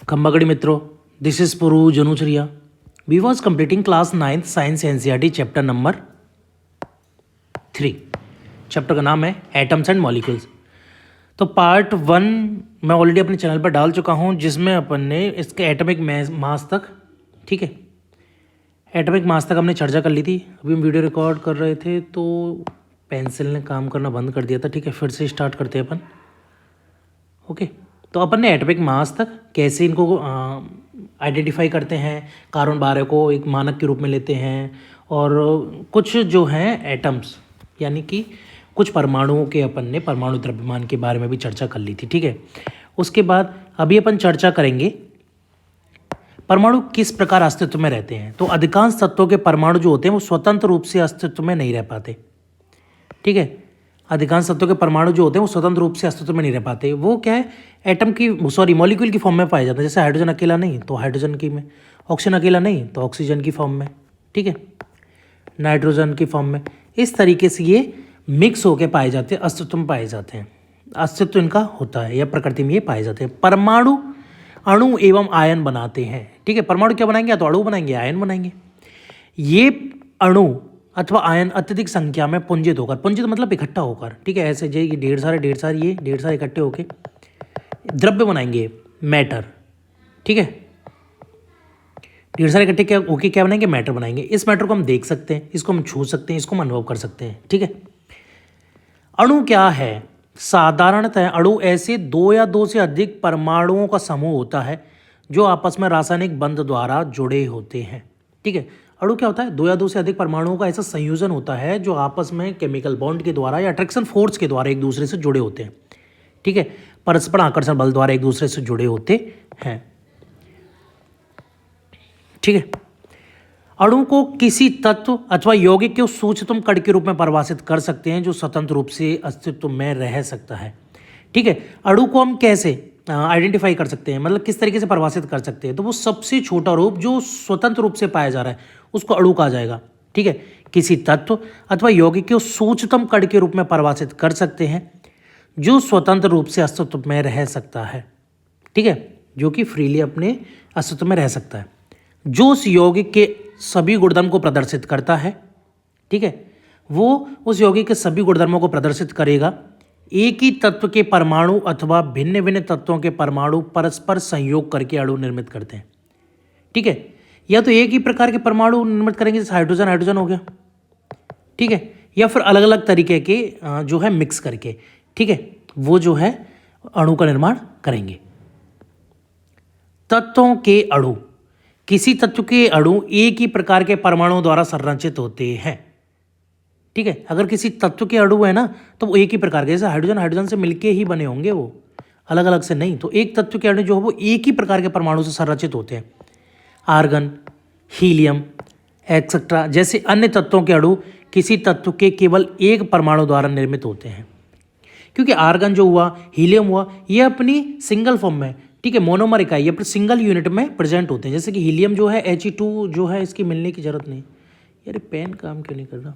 Kambagadi Mitro, this is Puru Januchariya. We was completing class 9th Science NCERT chapter number 3. Chapter का नाम है atoms and molecules. तो part 1 मैं already अपने channel पर डाल चुका हूँ, जिसमें अपन ने इसके एटॉमिक मास तक, ठीक है, एटॉमिक मास तक हमने चर्चा कर ली थी। अभी हम वीडियो रिकॉर्ड कर रहे थे तो पेंसिल ने काम करना बंद कर दिया था। ठीक है, फिर से स्टार्ट करते हैं अपन। ओके, तो अपन ने एटॉमिक मास तक कैसे इनको आइडेंटिफाई करते हैं, कार्बन 12 को एक मानक के रूप में लेते हैं, और कुछ जो हैं एटम्स यानी कि कुछ परमाणुओं के अपन ने परमाणु द्रव्यमान के बारे में भी चर्चा कर ली थी। ठीक है, उसके बाद अभी अपन चर्चा करेंगे परमाणु किस प्रकार अस्तित्व में रहते हैं। तो अधिकांश तत्वों के परमाणु जो होते हैं वो स्वतंत्र रूप से अस्तित्व में नहीं रह पाते। ठीक है, अधिकांश तत्वों के परमाणु जो होते हैं वो स्वतंत्र रूप से अस्तित्व में नहीं रह पाते। वो क्या है, एटम की मॉलिक्यूल की फॉर्म में पाए जाते हैं। जैसे हाइड्रोजन अकेला नहीं तो हाइड्रोजन की में, ऑक्सीजन अकेला नहीं तो ऑक्सीजन की फॉर्म में, ठीक है, नाइट्रोजन की फॉर्म में। इस तरीके से ये मिक्स होकर पाए जाते हैं, अस्तित्व में पाए जाते हैं, अस्तित्व इनका होता है या प्रकृति में ये पाए जाते हैं। परमाणु अणु एवं आयन बनाते हैं। ठीक है, परमाणु क्या बनाएंगे, या तो अणु बनाएंगे, आयन बनाएंगे। ये अणु अथवा आयन अत्यधिक संख्या में पुंजित होकर, पुंजित मतलब इकट्ठा होकर, ठीक है, ऐसे जो ये ढेर सारे इकट्ठे होकर द्रव्य बनाएंगे, मैटर। ठीक है, ढेर सारे इकट्ठे क्या होके क्या बनाएंगे, मैटर बनाएंगे। इस मैटर को हम देख सकते हैं, इसको हम छू सकते हैं, इसको हम अनुभव कर सकते हैं। ठीक है, अणु क्या है, साधारणतः अणु ऐसे दो या दो से अधिक परमाणुओं का समूह होता है जो आपस में रासायनिक बंध द्वारा जुड़े होते हैं। ठीक है, अणु क्या होता है, दो या दो से अधिक परमाणुओं का ऐसा संयोजन होता है जो आपस में केमिकल बॉन्ड के द्वारा या अट्रैक्शन फोर्स के द्वारा एक दूसरे से जुड़े होते हैं। ठीक है, परस्पर आकर्षण बल द्वारा एक दूसरे से जुड़े होते हैं। ठीक है, अणु को किसी तत्व अथवा यौगिक के सूक्ष्मतम कण के रूप में परिभाषित कर सकते हैं जो स्वतंत्र रूप से अस्तित्व में रह सकता है। ठीक है, अणु को हम कैसे आइडेंटिफाई कर सकते हैं, मतलब किस तरीके से परिभाषित कर सकते हैं। तो वो सबसे छोटा रूप जो स्वतंत्र रूप से पाया जा रहा है उसको अणु कहा जाएगा। ठीक है, किसी तत्व अथवा यौगिक के सूक्ष्मतम कण के रूप में परिभाषित कर सकते हैं जो स्वतंत्र रूप से अस्तित्व में रह सकता है। ठीक है, जो कि फ्रीली अपने अस्तित्व में रह सकता है, जो उस यौगिक के सभी गुणधर्म को प्रदर्शित करता है। ठीक है, वो उस यौगिक के सभी गुणधर्मों को प्रदर्शित करेगा। एक ही तत्व के परमाणु अथवा भिन्न भिन्न तत्वों के परमाणु परस्पर संयोग करके अणु निर्मित करते हैं। ठीक है, या तो एक ही प्रकार के परमाणु निर्मित करेंगे, जैसे हाइड्रोजन हाइड्रोजन हो गया, ठीक है, या फिर अलग अलग तरीके के जो है मिक्स करके, ठीक है, वो जो है अणु का निर्माण करेंगे। तत्वों के अणु, किसी तत्व के अणु एक ही प्रकार के परमाणुओं द्वारा संरचित होते हैं। ठीक है, अगर किसी तत्व के अणु है ना तो वो एक ही प्रकार के, जैसे हाइड्रोजन हाइड्रोजन से मिलके ही बने होंगे, वो अलग अलग से नहीं। तो एक तत्व के अणु जो है वो एक ही प्रकार के परमाणु से संरचित होते हैं। आर्गन, हीलियम एक्सेट्रा जैसे अन्य तत्वों के अणु किसी तत्व के केवल एक परमाणु द्वारा निर्मित होते हैं। क्योंकि आर्गन जो हुआ, हीलियम हुआ, ये अपनी सिंगल फॉर्म में, ठीक है, मोनोमर इकाई, ये सिंगल यूनिट में प्रेजेंट होते हैं। जैसे कि हीलियम जो है He2 जो है, इसकी मिलने की जरूरत नहीं। यार पेन काम क्यों नहीं कर रहा।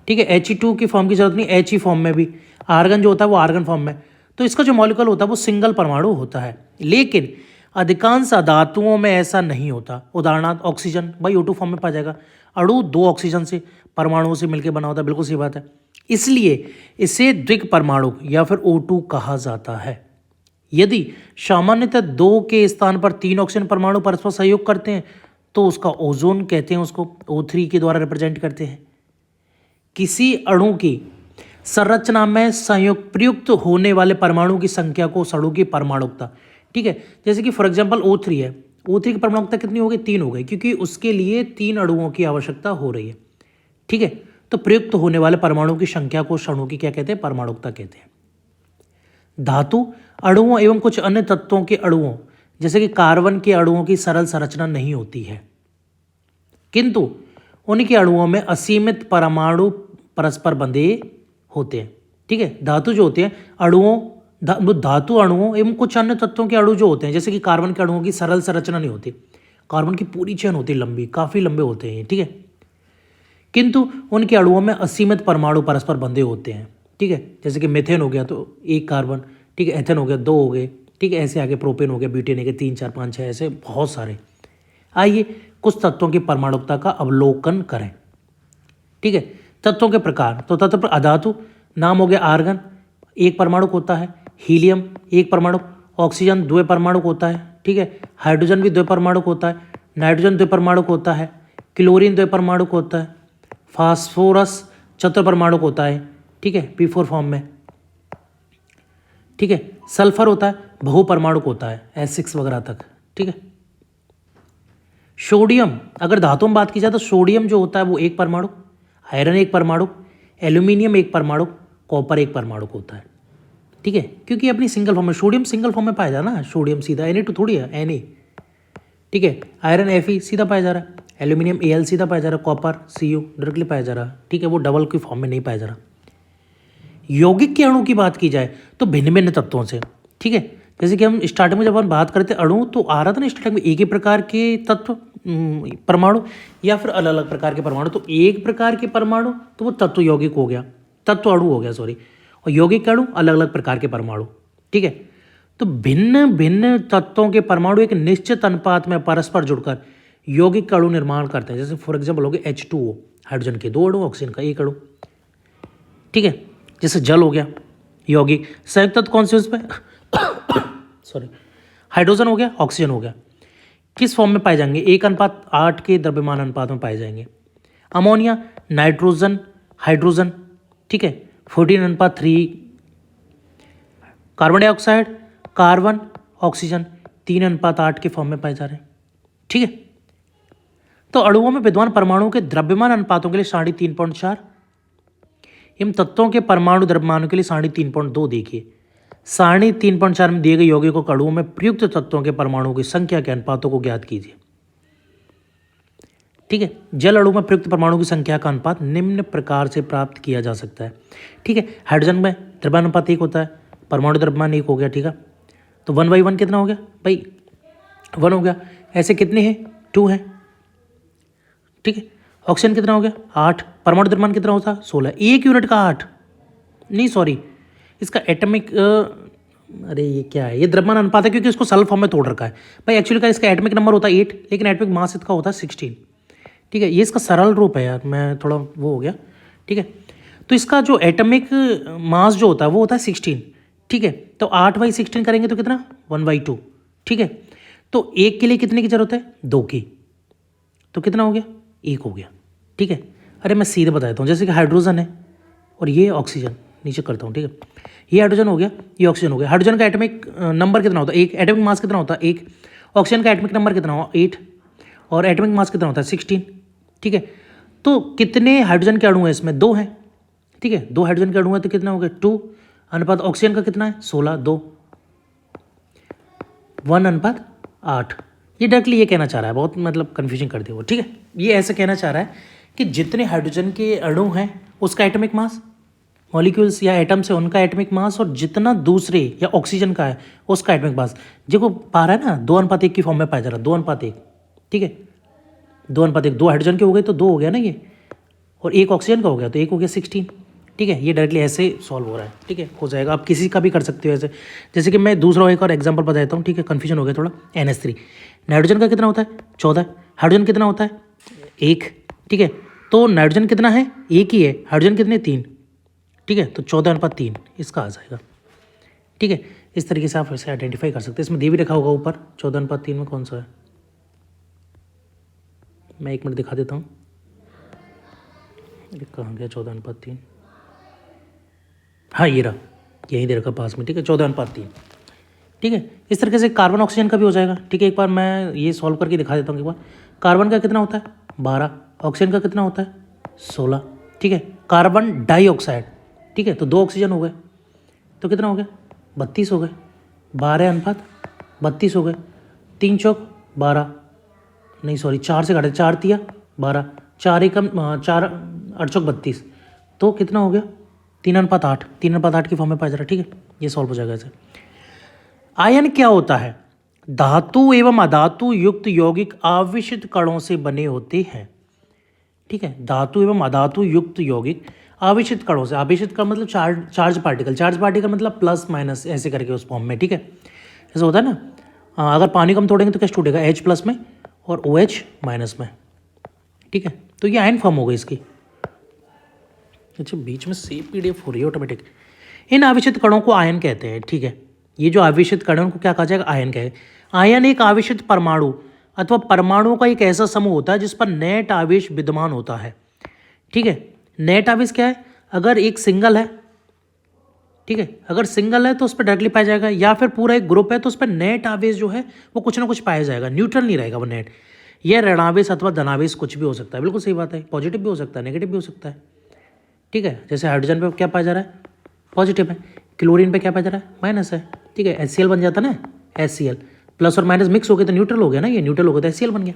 ठीक है, He2 की फॉर्म की जरूरत नहीं, He फॉर्म में भी। आर्गन जो होता है वो आर्गन फॉर्म में, तो इसका जो मॉलिक्यूल होता है वो सिंगल परमाणु होता है। लेकिन अधिकांश धातुओं में ऐसा नहीं होता। उदाहरणार्थ ऑक्सीजन भाई O2 फॉर्म में पाया जाएगा। अणु दो ऑक्सीजन से परमाणुओं से मिलकर बना होता है, बिल्कुल सही बात है। इसलिए इसे द्विक परमाणु या फिर O2 कहा जाता है। यदि सामान्यतः 2 के स्थान पर 3 ऑक्सीजन परमाणु परस्पर सहयोग करते हैं तो उसका ओजोन कहते हैं, उसको O3 के द्वारा रिप्रेजेंट करते हैं। किसी अणु की संरचना में संयोग प्रयुक्त होने वाले परमाणु की संख्या को अणु की परमाणुकता, ठीक है, जैसे कि फॉर एग्जांपल O3 है, O3 की परमाणुकता कितनी हो गई, 3 हो गई, क्योंकि उसके लिए 3 अणुओं की आवश्यकता हो रही है। ठीक है, तो प्रयुक्त होने वाले परमाणु की संख्या को अणु की क्या कहते हैं, परमाणुकता कहते हैं। धातु अणुओं एवं कुछ अन्य तत्वों के अणुओं जैसे कि कार्बन के अणुओं की सरल संरचना नहीं होती है, किंतु उनके अणुओं में असीमित परमाणु परस्पर बंधे होते हैं। ठीक है, धातु जो होते हैं धातु अणुओं एवं कुछ अन्य तत्वों के अणु जो होते हैं, जैसे कि कार्बन के अणुओं की सरल संरचना नहीं होती। कार्बन की पूरी चेन होती है लंबी, काफ़ी लंबे होते हैं। ठीक है, किंतु उनके अणुओं में असीमित परमाणु परस्पर बंधे होते हैं। ठीक है, जैसे कि मीथेन हो गया तो एक कार्बन, ठीक है, एथेन हो गया 2 हो गए, ठीक है। ऐसे आगे प्रोपेन हो गया, ब्यूटेन हो गया, 3 4 5 6 ऐसे बहुत सारे। आइए कुछ तत्वों की परमाणुकता का अवलोकन करें। ठीक है, तत्वों के प्रकार, तो तत्व अधातु नाम हो गया आर्गन, एक परमाणुक होता है। हीलियम एक परमाणुक, ऑक्सीजन द्विपरमाणुक होता है। ठीक है, हाइड्रोजन भी द्विपरमाणुक होता है, नाइट्रोजन द्विपरमाणुक होता है, क्लोरीन द्विपरमाणुक होता है, फास्फोरस चतुर्परमाणुक होता है। ठीक है, P4 फॉर्म में। ठीक है, सल्फर होता है बहुपरमाणुक होता है, S6 वगैरह तक। ठीक है, सोडियम, अगर धातु में बात की जाए तो सोडियम जो होता है वो एक परमाणु, आयरन एक परमाणु, एल्यूमिनियम एक परमाणु, कॉपर एक परमाणु होता है। ठीक है, क्योंकि अपनी सिंगल फॉर्म में, सोडियम सिंगल फॉर्म में पाया जा रहा है ना, सोडियम सीधा Na2 थोड़ी है, Na। ठीक है, आयरन Fe सीधा पाया जा रहा है, एल्यूमिनियम Al सीधा पाया जा रहा है, कॉपर Cu डायरेक्टली पाया जा रहा है। ठीक है, वो डबल की फॉर्म में नहीं पाया जा रहा। यौगिक के अणु की बात की जाए तो भिन्न भिन्न तत्वों से। ठीक है, जैसे कि हम स्टार्टिंग में जब हम बात करते अणु तो आ रहा था ना स्टार्टिंग में एक ही प्रकार के तत्व परमाणु या फिर अलग अलग प्रकार के परमाणु। तो एक प्रकार के परमाणु तो वो तत्व यौगिक हो गया, तत्व अणु हो गया सॉरी, और यौगिक अणु अलग अलग प्रकार के परमाणु। ठीक है, तो भिन्न भिन्न तत्वों के परमाणु एक निश्चित अनुपात में परस्पर जुड़कर यौगिक अणु निर्माण करते हैं। जैसे फॉर एग्जाम्पल हो गया H2O, हाइड्रोजन के 2 अणु, ऑक्सीजन का 1 अणु। ठीक है, जैसे जल हो गया यौगिक, संयुक्त तत्व कौन से उस पर सॉरी, हाइड्रोजन हो गया, ऑक्सीजन हो गया, किस फॉर्म में पाए जाएंगे? 1:8 के द्रव्यमान अनुपात में पाए जाएंगे। Ammonia, nitrogen, hydrogen. ठीक है, 14:3। कार्बन डाइऑक्साइड, कार्बन, ऑक्सीजन 3:8 के फॉर्म में पाए जा रहे हैं। ठीक है, तो अणुओं में विद्यमान परमाणुओं के द्रव्यमान अनुपातों के लिए 3.4, इन तत्वों के परमाणु द्रव्यमानों के लिए 3.2 देखिए। 3.4 में दिए गए यौगिकों के अणुओं में प्रयुक्त तत्वों के परमाणुओं की संख्या के अनुपातों को ज्ञात कीजिए। ठीक है, जल अणु में प्रयुक्त परमाणु की संख्या का अनुपात निम्न प्रकार से प्राप्त किया जा सकता है। ठीक है, हाइड्रोजन में द्रव्यमान अनुपात 1 होता है, परमाणु द्रव्यमान 1 हो गया। ठीक है, तो 1/1 कितना हो गया भाई? 1 हो गया। ऐसे कितने हैं? 2 हैं। ठीक है, ऑक्सीजन कितना हो गया? 8। परमाणु द्रव्यमान कितना होता है? 16। 1 यूनिट का 8 नहीं, सॉरी, इसका एटॉमिक अरे ये क्या है, ये द्रव्यमान अनुपात है क्योंकि इसको सरल फॉर्म में तोड़ रखा है भाई। एक्चुअली का इसका एटॉमिक नंबर होता है 8, लेकिन एटॉमिक मास इसका होता है 16। ठीक है, ये इसका सरल रूप है यार, मैं थोड़ा वो हो गया। ठीक है, तो इसका जो एटॉमिक मास जो होता है वो होता है 16। ठीक है, तो 8/16 करेंगे तो कितना? 1/2। ठीक है, तो 1 के लिए कितने की जरूरत है? 2 की, तो कितना हो गया? 1 हो गया। ठीक है, अरे मैं सीधे बता देता हूँ, जैसे कि हाइड्रोजन है और ये ऑक्सीजन, नीचे करता हूँ। ठीक है, ये हाइड्रोजन हो गया, ये ऑक्सीजन हो गया। हाइड्रोजन का एटॉमिक नंबर कितना होता है? 1। एटॉमिक मास कितना होता है? 1। ऑक्सीजन का एटॉमिक नंबर कितना होगा? 8। और एटॉमिक मास कितना होता है? 16। ठीक है, तो कितने हाइड्रोजन के अणु हैं इसमें? 2 हैं। ठीक है, 2 हाइड्रोजन के अणु हैं तो कितना हो गया? 2 अनुपात ऑक्सीजन का कितना है? 16, 2, 1:8। ये डायरेक्टली ये कहना चाह रहा है, बहुत मतलब कन्फ्यूजन कर दिया वो। ठीक है, ये ऐसे कहना चाह रहा है कि जितने हाइड्रोजन के अणु हैं उसका एटॉमिक मास, मॉलिक्यूल्स या एटम्स है उनका एटॉमिक मास, और जितना दूसरे या ऑक्सीजन का है उसका एटॉमिक मास, जो पा रहा है ना 2:1 की फॉर्म में पाया जा रहा है। 2:1। ठीक है, 2:1। 2 हाइड्रोजन के हो गए तो 2 हो गया ना ये, और 1 ऑक्सीजन का हो गया तो 1 हो गया 16। ठीक है, ये डायरेक्टली ऐसे सॉल्व हो रहा है। ठीक है, हो जाएगा, आप किसी का भी कर सकते हो ऐसे। जैसे कि मैं दूसरा एक और एग्जाम्पल बता देता हूँ। ठीक है, कन्फ्यूजन हो गया थोड़ा। NH3, नाइट्रोजन का कितना होता है? 14। हाइड्रोजन कितना होता है? 1। ठीक है, तो नाइट्रोजन कितना है? 1 ही है। हाइड्रोजन कितने? 3। ठीक है, तो 14:3 इसका आ जाएगा। ठीक है, इस तरीके से आप वैसे आइडेंटिफाई कर सकते हैं। इसमें दे भी रखा होगा ऊपर 14:3 में कौन सा है, मैं 1 मिनट दिखा देता हूँ। कहाँ गया 14:3? हाँ, ये रहा, यहीं दे रखा पास में। ठीक है, 14:3। ठीक है, इस तरीके से कार्बन ऑक्सीजन का भी हो जाएगा। ठीक है, एक बार मैं ये सॉल्व करके दिखा देता हूँ। एक बार कार्बन का कितना होता है? 12। ऑक्सीजन का कितना होता है? 16। ठीक है, कार्बन डाइऑक्साइड। ठीक है, तो 2 ऑक्सीजन हो गए तो कितना हो गया? 32 हो गए। 12:32 हो गए। 3 चौक 12, नहीं सॉरी 4 से काटे, 4 तिया 12, 4 एकम 4 8 चौक 32, तो कितना हो गया? 3:8। 3:8 की फॉर्म में पाया जा रहा है। ठीक है, ये सॉल्व हो जाएगा ऐसे। आयन क्या होता है? धातु एवं अधातु युक्त यौगिक आवेशित कणों से बने होते हैं। ठीक है, धातु एवं अधातु युक्त यौगिक आवेशित कणों से, आवेशित का मतलब चार्ज पार्टिकल, चार्ज पार्टिकल मतलब प्लस माइनस ऐसे करके उस फॉर्म में। ठीक है, ऐसा होता है ना, अगर पानी को हम तोड़ेंगे तो क्या टूटेगा, H प्लस में और OH माइनस में, ठीक है। तो ये आयन फॉर्म हो गई इसकी। अच्छा, बीच में सेव PDF हो रही है ऑटोमेटिक। इन आवेशित कणों को आयन कहते हैं, ठीक है। ये जो आवेशित कण को क्या कहा जाएगा, आयन कहे। आयन एक आवेशित परमाणु अथवा परमाणुओं का एक ऐसा समूह होता है जिस पर नेट आवेश विद्यमान होता है, ठीक है। नेट आवेश क्या है, अगर एक सिंगल है, ठीक है, अगर सिंगल है तो उस पर डायरेक्टली पाया जाएगा, या फिर पूरा एक ग्रुप है तो उस पर नेट आवेश जो है वो कुछ ना कुछ पाया जाएगा, न्यूट्रल नहीं रहेगा वो नेट। यह ऋणावेश अथवा धनावेश कुछ भी हो सकता है, बिल्कुल सही बात है। पॉजिटिव भी हो सकता है, नेगेटिव भी हो सकता है, ठीक है। जैसे हाइड्रोजन पे क्या पाया जा रहा है, पॉजिटिव है। क्लोरीन पे क्या पाया जा रहा है, माइनस है, ठीक है। HCl बन जाता ना, HCl प्लस और माइनस मिक्स हो गए तो न्यूट्रल हो गया ना, ये न्यूट्रल हो गया तो HCl बन गया।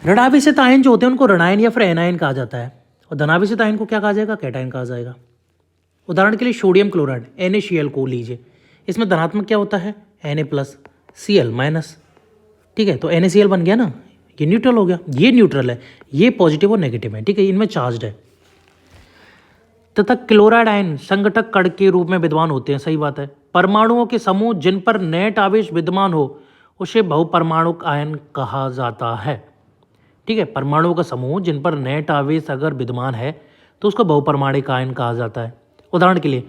ऋणावेशित आयन जो होते हैं उनको ऋणायन या फिर एनायन कहा जाता है, और धनावेशित आयन को क्या कहा जाएगा, कैटायन कहा जाएगा। उदाहरण के लिए सोडियम क्लोराइड NaCl को लीजिए, इसमें धनात्मक क्या होता है, Na प्लस Cl माइनस, ठीक है। तो NaCl बन गया ना, ये न्यूट्रल हो गया, ये न्यूट्रल है, ये पॉजिटिव और नेगेटिव है, ठीक है, इनमें चार्ज है। तथा क्लोराइड आयन संघटक कण के रूप में विद्यमान होते हैं, सही बात है। परमाणुओं के समूह जिन पर नेट आवेश विद्यमान हो उसे बहुपरमाणुक आयन कहा जाता है, ठीक है। परमाणुओं का समूह जिन पर नेट आवेश अगर विद्यमान है तो उसको बहुपरमाणुक आयन कहा जाता है। उदाहरण के लिए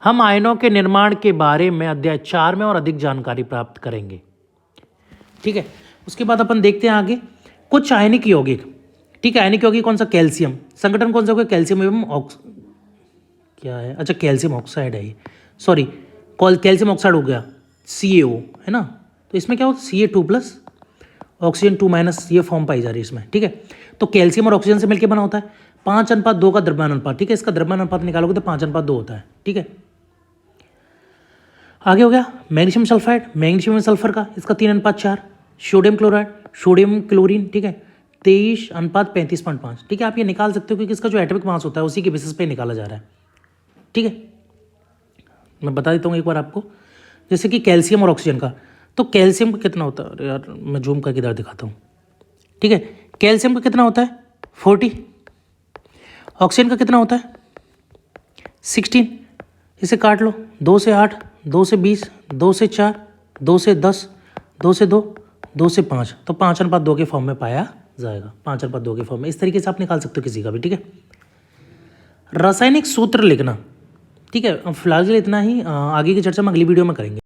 हम आयनों के निर्माण के बारे में अध्याय 4 में और अधिक जानकारी प्राप्त करेंगे, ठीक है। उसके बाद अपन देखते हैं आगे कुछ आयनिक यौगिक, ठीक है। आयनिक यौगिक कौन सा, कैल्शियम। संगठन कौन सा होगा, कैल्शियम एवं क्या है, अच्छा कैल्शियम ऑक्साइड है ये, सॉरी कैल्शियम ऑक्साइड हो गया, CaO है ना। तो इसमें क्या होता है, Ca2 प्लस ऑक्सीजन 2 माइनस, ये फॉर्म पाई जा रही है इसमें, ठीक है। तो कैल्शियम और ऑक्सीजन से मिलकर बना होता है 5:2 का द्रव्यमान अनुपात, ठीक है। इसका द्रव्यमान अनुपात निकालोगे तो 5:2 होता है, ठीक है। आगे हो गया मैग्नीशियम सल्फाइड, मैग्नीशियम सल्फर का, इसका 3:4। सोडियम क्लोराइड, सोडियम क्लोरीन, ठीक है, 23:35.5, ठीक है। आप ये निकाल सकते हो क्योंकि इसका जो एटॉमिक मास होता है उसी के बेसिस पे निकाला जा रहा है, ठीक है। मैं बता देता हूँ एक बार आपको, जैसे कि कैल्शियम और ऑक्सीजन का, तो कैल्शियम का कितना होता है, अरे यार मैं जूम करके इधर दिखाता हूँ, ठीक है। कैल्शियम का कितना होता है 40, ऑक्सीजन का कितना होता है 16, इसे काट लो, 2 से 8, 2 से 20, 2 से 4, 2 से 10, 2 से 2, 2 से 5, तो 5:2 के फॉर्म में पाया जाएगा, 5:2 के फॉर्म में। इस तरीके से आप निकाल सकते हो किसी का भी, ठीक है। रासायनिक सूत्र लिखना, ठीक है। फिलहाल के लिए इतना ही, आगे की चर्चा हम अगली वीडियो में करेंगे।